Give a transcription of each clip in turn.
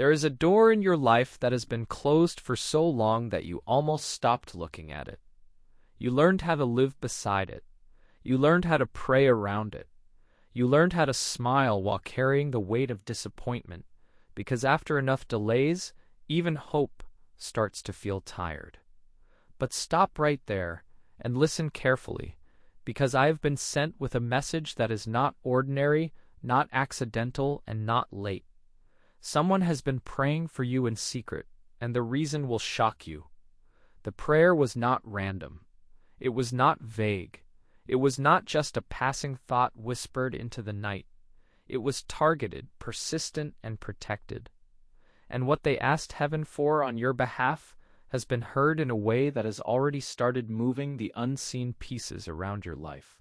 There is a door in your life that has been closed for so long that you almost stopped looking at it. You learned how to live beside it. You learned how to pray around it. You learned how to smile while carrying the weight of disappointment, because after enough delays, even hope starts to feel tired. But stop right there and listen carefully, because I have been sent with a message that is not ordinary, not accidental, and not late. Someone has been praying for you in secret, and the reason will shock you. The prayer was not random. It was not vague. It was not just a passing thought whispered into the night. It was targeted, persistent, and protected. And what they asked heaven for on your behalf has been heard in a way that has already started moving the unseen pieces around your life.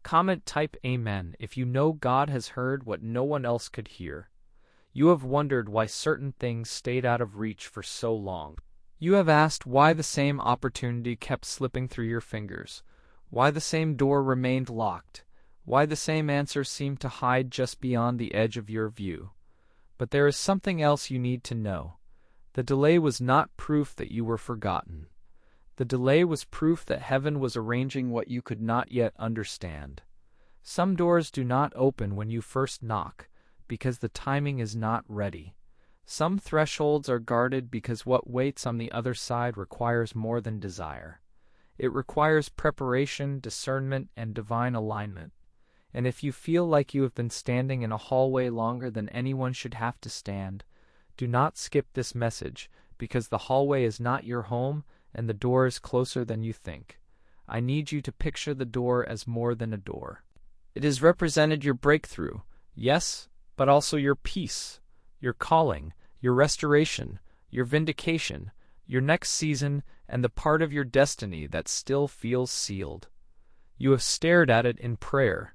Comment type Amen if you know God has heard what no one else could hear. You have wondered why certain things stayed out of reach for so long. You have asked why the same opportunity kept slipping through your fingers, why the same door remained locked, why the same answer seemed to hide just beyond the edge of your view. But there is something else you need to know. The delay was not proof that you were forgotten. The delay was proof that heaven was arranging what you could not yet understand. Some doors do not open when you first knock, because the timing is not ready. Some thresholds are guarded because what waits on the other side requires more than desire. It requires preparation, discernment, and divine alignment. And if you feel like you have been standing in a hallway longer than anyone should have to stand, do not skip this message, because the hallway is not your home and the door is closer than you think. I need you to picture the door as more than a door. It has represented your breakthrough, yes, but also your peace, your calling, your restoration, your vindication, your next season, and the part of your destiny that still feels sealed. You have stared at it in prayer.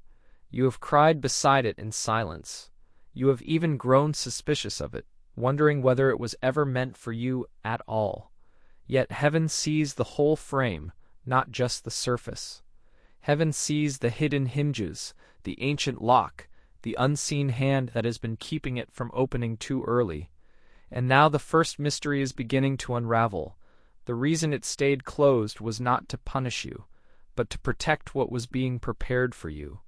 You have cried beside it in silence. You have even grown suspicious of it, wondering whether it was ever meant for you at all. Yet heaven sees the whole frame, not just the surface. Heaven sees the hidden hinges, the ancient lock, the unseen hand that has been keeping it from opening too early. And now the first mystery is beginning to unravel. The reason it stayed closed was not to punish you, but to protect what was being prepared for you.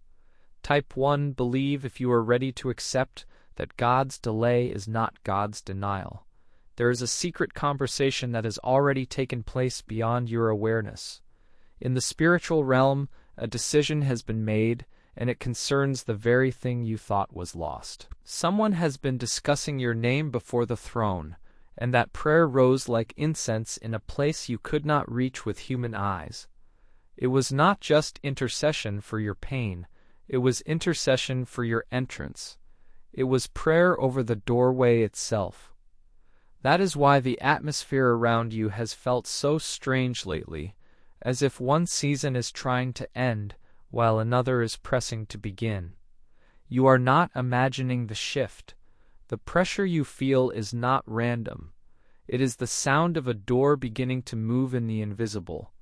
Type 1, believe if you are ready to accept that God's delay is not God's denial. There is a secret conversation that has already taken place beyond your awareness. In the spiritual realm, a decision has been made, and it concerns the very thing you thought was lost. Someone has been discussing your name before the throne, and that prayer rose like incense in a place you could not reach with human eyes. It was not just intercession for your pain, it was intercession for your entrance. It was prayer over the doorway itself. That is why the atmosphere around you has felt so strange lately, as if one season is trying to end while another is pressing to begin. You are not imagining the shift. The pressure you feel is not random. It is the sound of a door beginning to move in the invisible.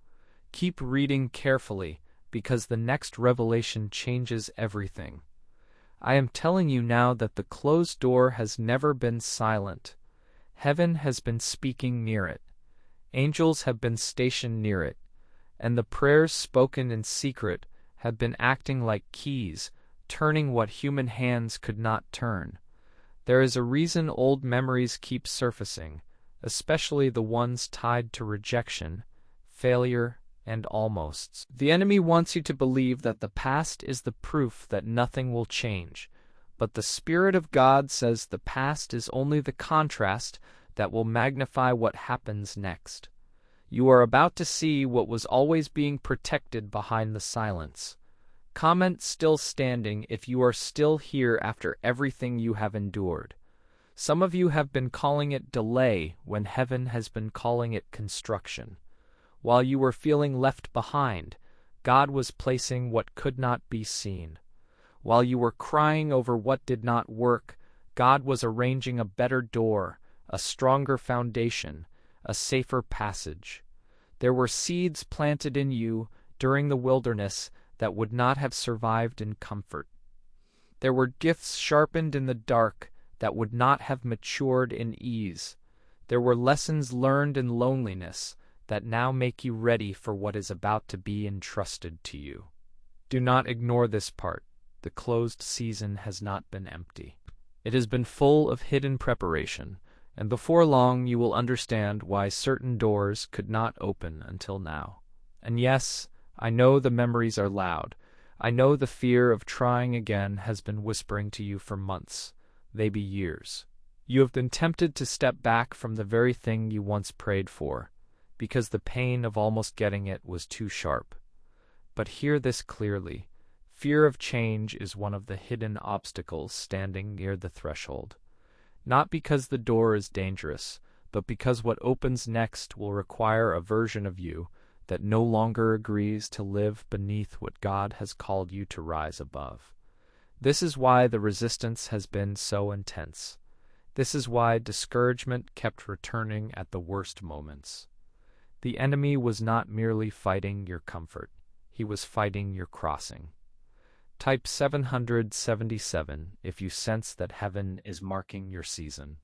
Keep reading carefully, because the next revelation changes everything. I am telling you now that the closed door has never been silent. Heaven has been speaking near it. Angels have been stationed near it. And the prayers spoken in secret have been acting like keys, turning what human hands could not turn. There is a reason old memories keep surfacing, especially the ones tied to rejection, failure, and almosts. The enemy wants you to believe that the past is the proof that nothing will change, but the Spirit of God says the past is only the contrast that will magnify what happens next. You are about to see what was always being protected behind the silence. Comment still standing if you are still here after everything you have endured. Some of you have been calling it delay when heaven has been calling it construction. While you were feeling left behind, God was placing what could not be seen. While you were crying over what did not work, God was arranging a better door, a stronger foundation, a safer passage. There were seeds planted in you during the wilderness that would not have survived in comfort. There were gifts sharpened in the dark that would not have matured in ease. There were lessons learned in loneliness that now make you ready for what is about to be entrusted to you. Do not ignore this part. The closed season has not been empty. It has been full of hidden preparation, and before long you will understand why certain doors could not open until now. And yes, I know the memories are loud. I know the fear of trying again has been whispering to you for months, maybe years. You have been tempted to step back from the very thing you once prayed for, because the pain of almost getting it was too sharp. But hear this clearly. Fear of change is one of the hidden obstacles standing near the threshold. Not because the door is dangerous, but because what opens next will require a version of you that no longer agrees to live beneath what God has called you to rise above. This is why the resistance has been so intense. This is why discouragement kept returning at the worst moments. The enemy was not merely fighting your comfort. He was fighting your crossing. Type 777 if you sense that heaven is marking your season.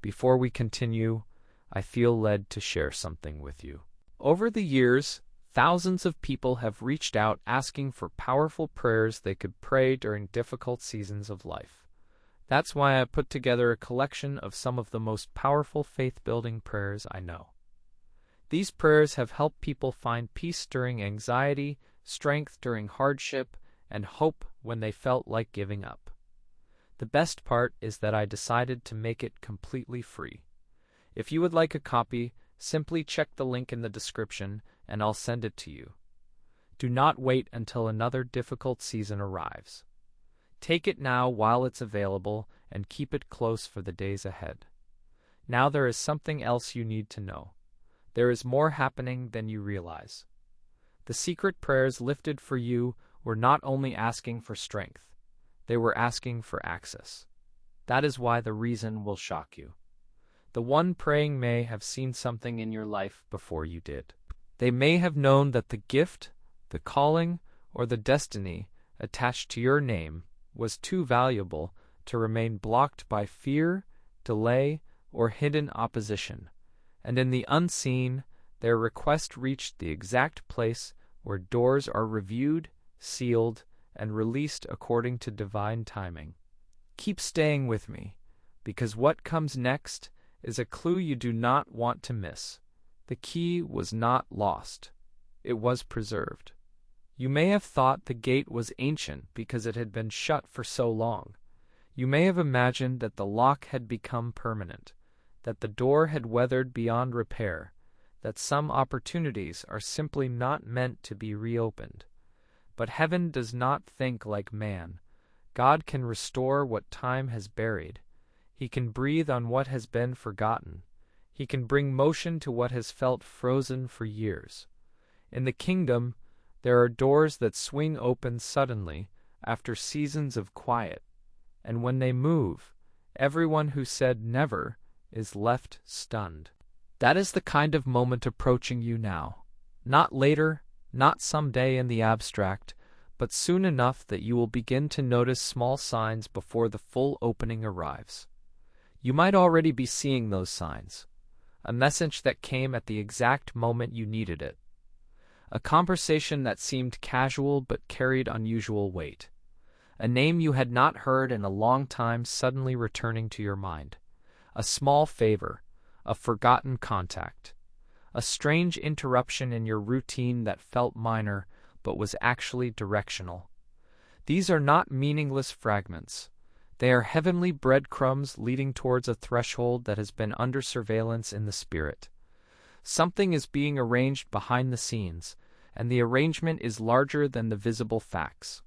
Before we continue, I feel led to share something with you. Over the years, thousands of people have reached out asking for powerful prayers they could pray during difficult seasons of life. That's why I put together a collection of some of the most powerful faith-building prayers I know. These prayers have helped people find peace during anxiety, strength during hardship, and hope when they felt like giving up. The best part is that I decided to make it completely free. If you would like a copy, simply check the link in the description and I'll send it to you. Do not wait until another difficult season arrives. Take it now while it's available and keep it close for the days ahead. Now there is something else you need to know. There is more happening than you realize. The secret prayers lifted for you were not only asking for strength, they were asking for access. That is why the reason will shock you. The one praying may have seen something in your life before you did. They may have known that the gift, the calling, or the destiny attached to your name was too valuable to remain blocked by fear, delay, or hidden opposition. And in the unseen, their request reached the exact place where doors are reviewed, sealed, and released according to divine timing. Keep staying with me, because what comes next is a clue you do not want to miss. The key was not lost. It was preserved. You may have thought the gate was ancient because it had been shut for so long. You may have imagined that the lock had become permanent, that the door had weathered beyond repair, that some opportunities are simply not meant to be reopened. But heaven does not think like man. God can restore what time has buried. He can breathe on what has been forgotten. He can bring motion to what has felt frozen for years. In the kingdom, there are doors that swing open suddenly after seasons of quiet, and when they move, everyone who said never is left stunned. That is the kind of moment approaching you now. Not later, not someday in the abstract, but soon enough that you will begin to notice small signs before the full opening arrives. You might already be seeing those signs. A message that came at the exact moment you needed it. A conversation that seemed casual but carried unusual weight. A name you had not heard in a long time suddenly returning to your mind. A small favor, a forgotten contact. A strange interruption in your routine that felt minor but was actually directional. These are not meaningless fragments. They are heavenly breadcrumbs leading towards a threshold that has been under surveillance in the spirit. Something is being arranged behind the scenes, and the arrangement is larger than the visible facts.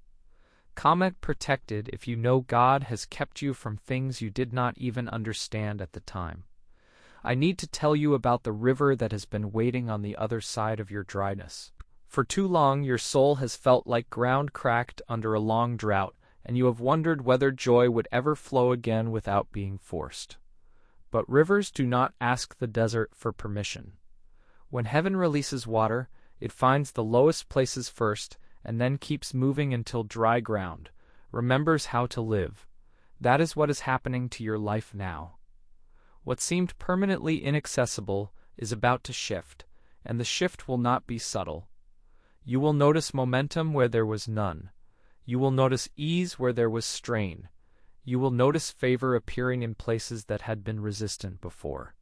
Comment protected if you know God has kept you from things you did not even understand at the time. I need to tell you about the river that has been waiting on the other side of your dryness. For too long your soul has felt like ground cracked under a long drought, and you have wondered whether joy would ever flow again without being forced. But rivers do not ask the desert for permission. When heaven releases water, it finds the lowest places first, and then keeps moving until dry ground, remembers how to live. That is what is happening to your life now. What seemed permanently inaccessible is about to shift, and the shift will not be subtle. You will notice momentum where there was none. You will notice ease where there was strain. You will notice favor appearing in places that had been resistant before.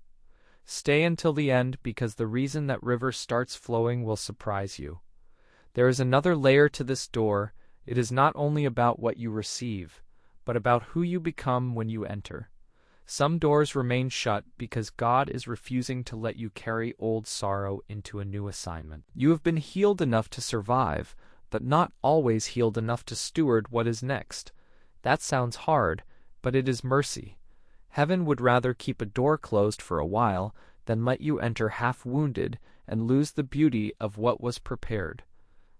Stay until the end, because the reason that river starts flowing will surprise you. There is another layer to this door. It is not only about what you receive, but about who you become when you enter. Some doors remain shut because God is refusing to let you carry old sorrow into a new assignment. You have been healed enough to survive, but not always healed enough to steward what is next. That sounds hard, but it is mercy. Heaven would rather keep a door closed for a while than let you enter half-wounded and lose the beauty of what was prepared.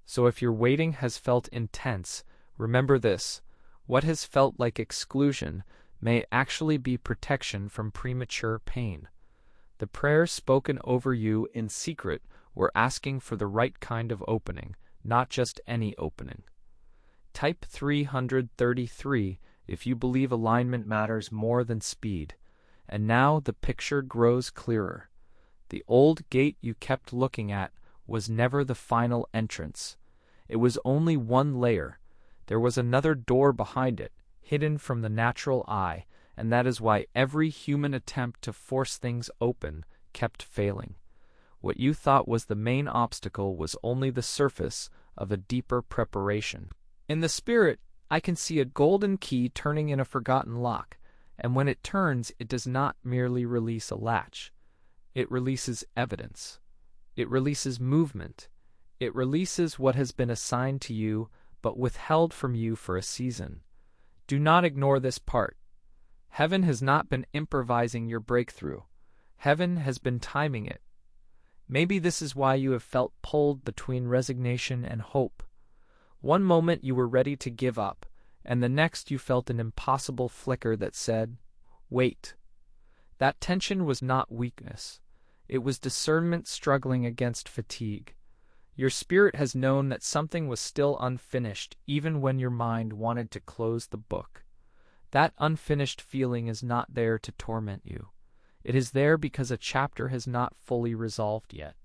So if your waiting has felt intense, remember this: what has felt like exclusion may actually be protection from premature pain. The prayers spoken over you in secret were asking for the right kind of opening, not just any opening. Type 333 if you believe alignment matters more than speed. And now the picture grows clearer. The old gate you kept looking at was never the final entrance. It was only one layer. There was another door behind it, hidden from the natural eye, and that is why every human attempt to force things open kept failing. What you thought was the main obstacle was only the surface of a deeper preparation. In the spirit, I can see a golden key turning in a forgotten lock, and when it turns, it does not merely release a latch. It releases evidence. It releases movement. It releases what has been assigned to you but withheld from you for a season. Do not ignore this part. Heaven has not been improvising your breakthrough. Heaven has been timing it. Maybe this is why you have felt pulled between resignation and hope. One moment you were ready to give up, and the next you felt an impossible flicker that said, "Wait." That tension was not weakness. It was discernment struggling against fatigue. Your spirit has known that something was still unfinished even when your mind wanted to close the book. That unfinished feeling is not there to torment you. It is there because a chapter has not fully resolved yet.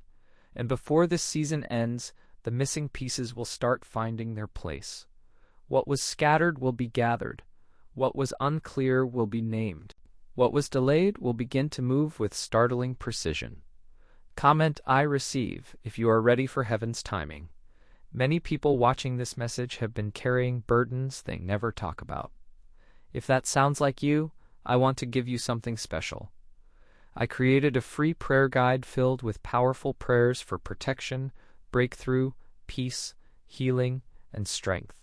And before this season ends, the missing pieces will start finding their place. What was scattered will be gathered. What was unclear will be named. What was delayed will begin to move with startling precision. Comment "I receive" if you are ready for heaven's timing. Many people watching this message have been carrying burdens they never talk about. If that sounds like you, I want to give you something special. I created a free prayer guide filled with powerful prayers for protection, breakthrough, peace, healing, and strength.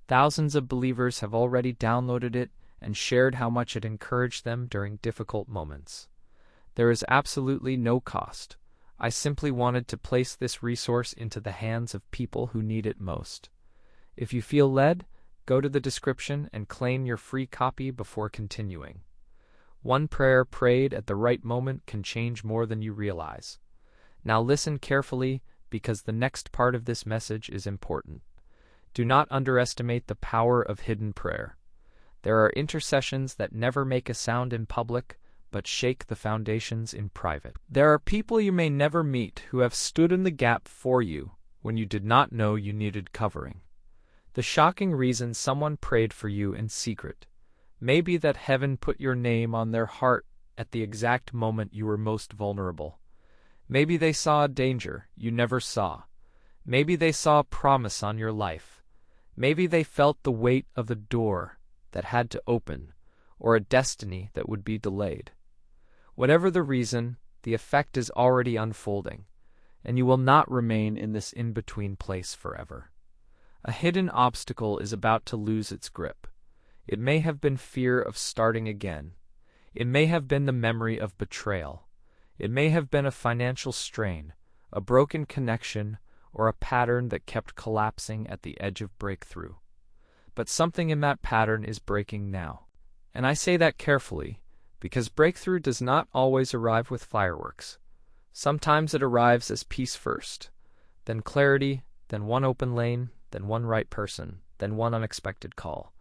Thousands of believers have already downloaded it and shared how much it encouraged them during difficult moments. There is absolutely no cost. I simply wanted to place this resource into the hands of people who need it most. If you feel led, go to the description and claim your free copy before continuing. One prayer prayed at the right moment can change more than you realize. Now listen carefully, because the next part of this message is important. Do not underestimate the power of hidden prayer. There are intercessions that never make a sound in public, but shake the foundations in private. There are people you may never meet who have stood in the gap for you when you did not know you needed covering. The shocking reason someone prayed for you in secret may be that heaven put your name on their heart at the exact moment you were most vulnerable. Maybe they saw a danger you never saw. Maybe they saw a promise on your life. Maybe they felt the weight of the door that had to open, or a destiny that would be delayed. Whatever the reason, the effect is already unfolding, and you will not remain in this in-between place forever. A hidden obstacle is about to lose its grip. It may have been fear of starting again. It may have been the memory of betrayal. It may have been a financial strain, a broken connection, or a pattern that kept collapsing at the edge of breakthrough. But something in that pattern is breaking now. And I say that carefully, because breakthrough does not always arrive with fireworks. Sometimes it arrives as peace first, then clarity, then one open lane, then one right person, then one unexpected call.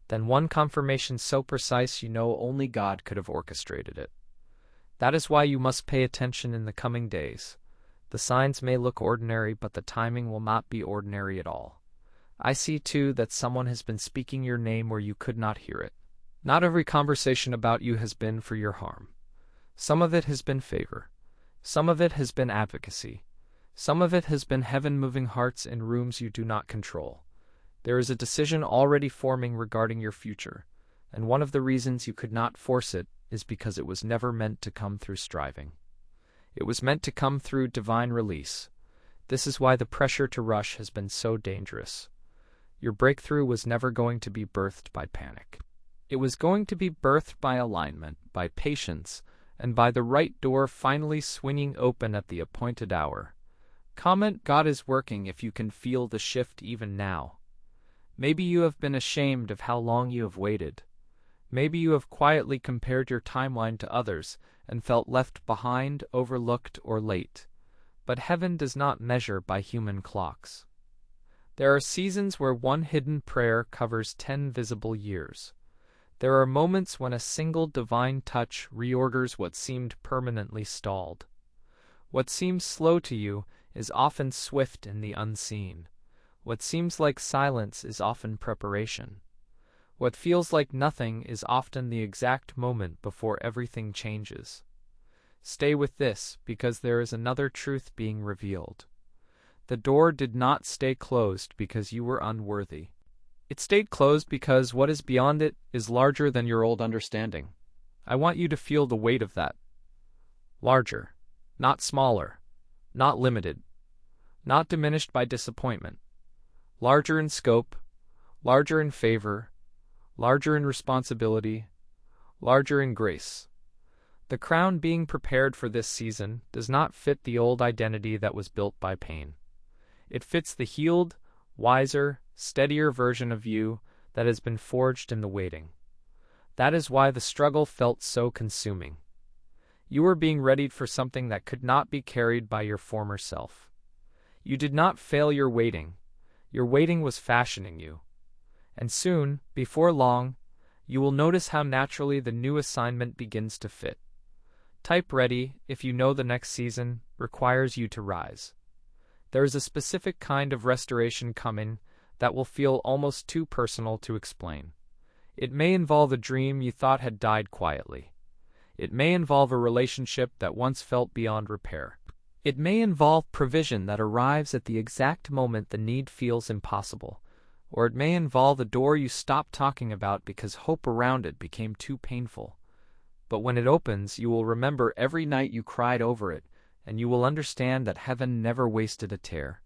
then one confirmation so precise you know only God could have orchestrated it. That is why you must pay attention in the coming days. The signs may look ordinary, but the timing will not be ordinary at all. I see, too, that someone has been speaking your name where you could not hear it. Not every conversation about you has been for your harm. Some of it has been favor. Some of it has been advocacy. Some of it has been heaven moving hearts in rooms you do not control. There is a decision already forming regarding your future, and one of the reasons you could not force it is because it was never meant to come through striving. It was meant to come through divine release. This is why the pressure to rush has been so dangerous. Your breakthrough was never going to be birthed by panic. It was going to be birthed by alignment, by patience, and by the right door finally swinging open at the appointed hour. Comment, God is working if you can feel the shift even now. Maybe you have been ashamed of how long you have waited. Maybe you have quietly compared your timeline to others and felt left behind, overlooked, or late. But heaven does not measure by human clocks. There are seasons where one hidden prayer covers 10 visible years. There are moments when a single divine touch reorders what seemed permanently stalled. What seems slow to you is often swift in the unseen. What seems like silence is often preparation. What feels like nothing is often the exact moment before everything changes. Stay with this, because there is another truth being revealed. The door did not stay closed because you were unworthy. It stayed closed because what is beyond it is larger than your old understanding. I want you to feel the weight of that. Larger, not smaller, not limited, not diminished by disappointment. Larger in scope, larger in favor, larger in responsibility, larger in grace. The crown being prepared for this season does not fit the old identity that was built by pain. It fits the healed, wiser, steadier version of you that has been forged in the waiting. That is why the struggle felt so consuming. You were being readied for something that could not be carried by your former self. You did not fail your waiting. Your waiting was fashioning you. And soon, before long, you will notice how naturally the new assignment begins to fit. Type ready if you know the next season requires you to rise. There is a specific kind of restoration coming that will feel almost too personal to explain. It may involve a dream you thought had died quietly. It may involve a relationship that once felt beyond repair. It may involve provision that arrives at the exact moment the need feels impossible. Or it may involve a door you stopped talking about because hope around it became too painful. But when it opens, you will remember every night you cried over it, and you will understand that heaven never wasted a tear.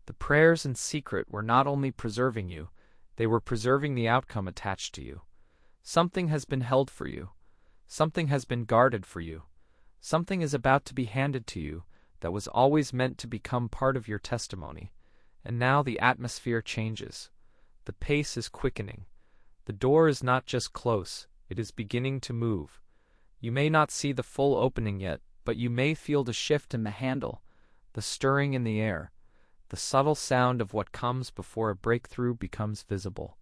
The prayers in secret were not only preserving you, they were preserving the outcome attached to you. Something has been held for you. Something has been guarded for you. Something is about to be handed to you that was always meant to become part of your testimony. And now the atmosphere changes. The pace is quickening. The door is not just close, it is beginning to move. You may not see the full opening yet, but you may feel the shift in the handle, the stirring in the air, the subtle sound of what comes before a breakthrough becomes visible.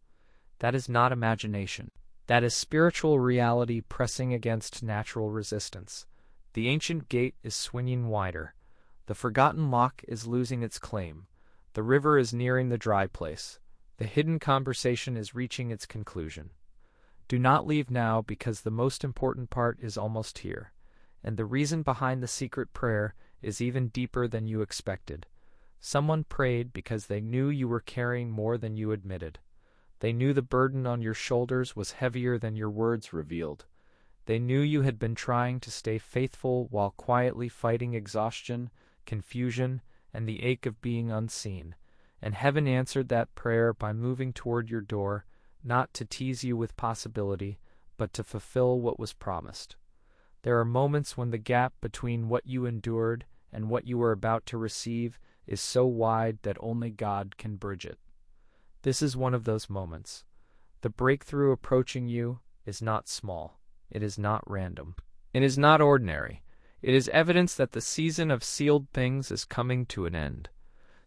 That is not imagination. That is spiritual reality pressing against natural resistance. The ancient gate is swinging wider. The forgotten lock is losing its claim. The river is nearing the dry place. The hidden conversation is reaching its conclusion. Do not leave now, because the most important part is almost here. And the reason behind the secret prayer is even deeper than you expected. Someone prayed because they knew you were carrying more than you admitted. They knew the burden on your shoulders was heavier than your words revealed. They knew you had been trying to stay faithful while quietly fighting exhaustion, confusion, and the ache of being unseen. And heaven answered that prayer by moving toward your door, not to tease you with possibility, but to fulfill what was promised. There are moments when the gap between what you endured and what you are about to receive is so wide that only God can bridge it. This is one of those moments. The breakthrough approaching you is not small. It is not random. It is not ordinary. It is evidence that the season of sealed things is coming to an end.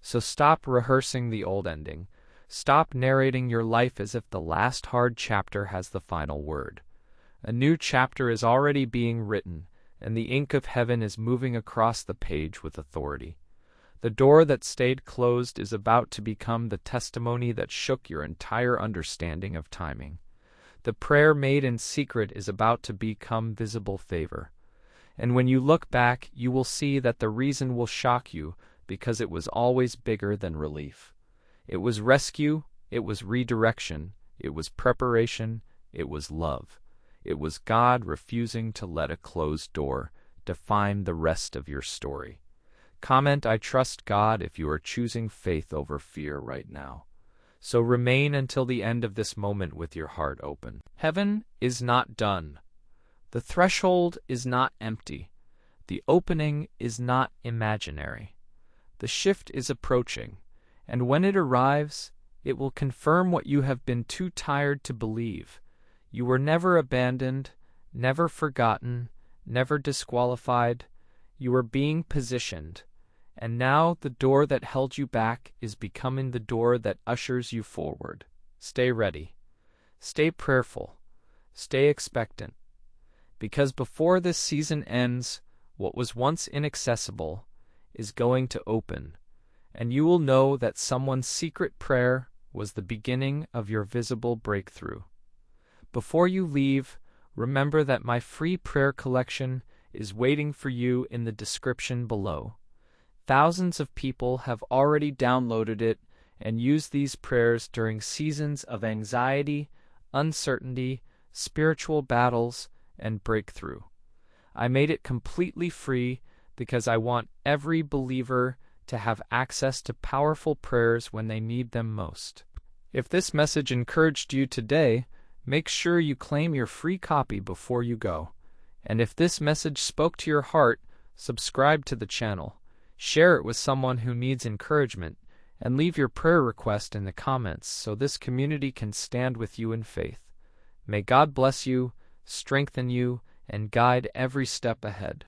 So stop rehearsing the old ending. Stop narrating your life as if the last hard chapter has the final word. A new chapter is already being written, and the ink of heaven is moving across the page with authority. The door that stayed closed is about to become the testimony that shook your entire understanding of timing. The prayer made in secret is about to become visible favor. And when you look back, you will see that the reason will shock you because it was always bigger than relief. It was rescue, it was redirection, it was preparation, it was love. It was God refusing to let a closed door define the rest of your story. Comment, I trust God, if you are choosing faith over fear right now. So remain until the end of this moment with your heart open. Heaven is not done. The threshold is not empty. The opening is not imaginary. The shift is approaching, and when it arrives, it will confirm what you have been too tired to believe. You were never abandoned, never forgotten, never disqualified. You were being positioned, and now the door that held you back is becoming the door that ushers you forward. Stay ready. Stay prayerful. Stay expectant. Because before this season ends, what was once inaccessible is going to open, and you will know that someone's secret prayer was the beginning of your visible breakthrough. Before you leave, remember that my free prayer collection is waiting for you in the description below. Thousands of people have already downloaded it and used these prayers during seasons of anxiety, uncertainty, spiritual battles, and breakthrough. I made it completely free because I want every believer to have access to powerful prayers when they need them most. If this message encouraged you today, make sure you claim your free copy before you go. And if this message spoke to your heart, subscribe to the channel, share it with someone who needs encouragement, and leave your prayer request in the comments so this community can stand with you in faith. May God bless you, strengthen you, and guide every step ahead.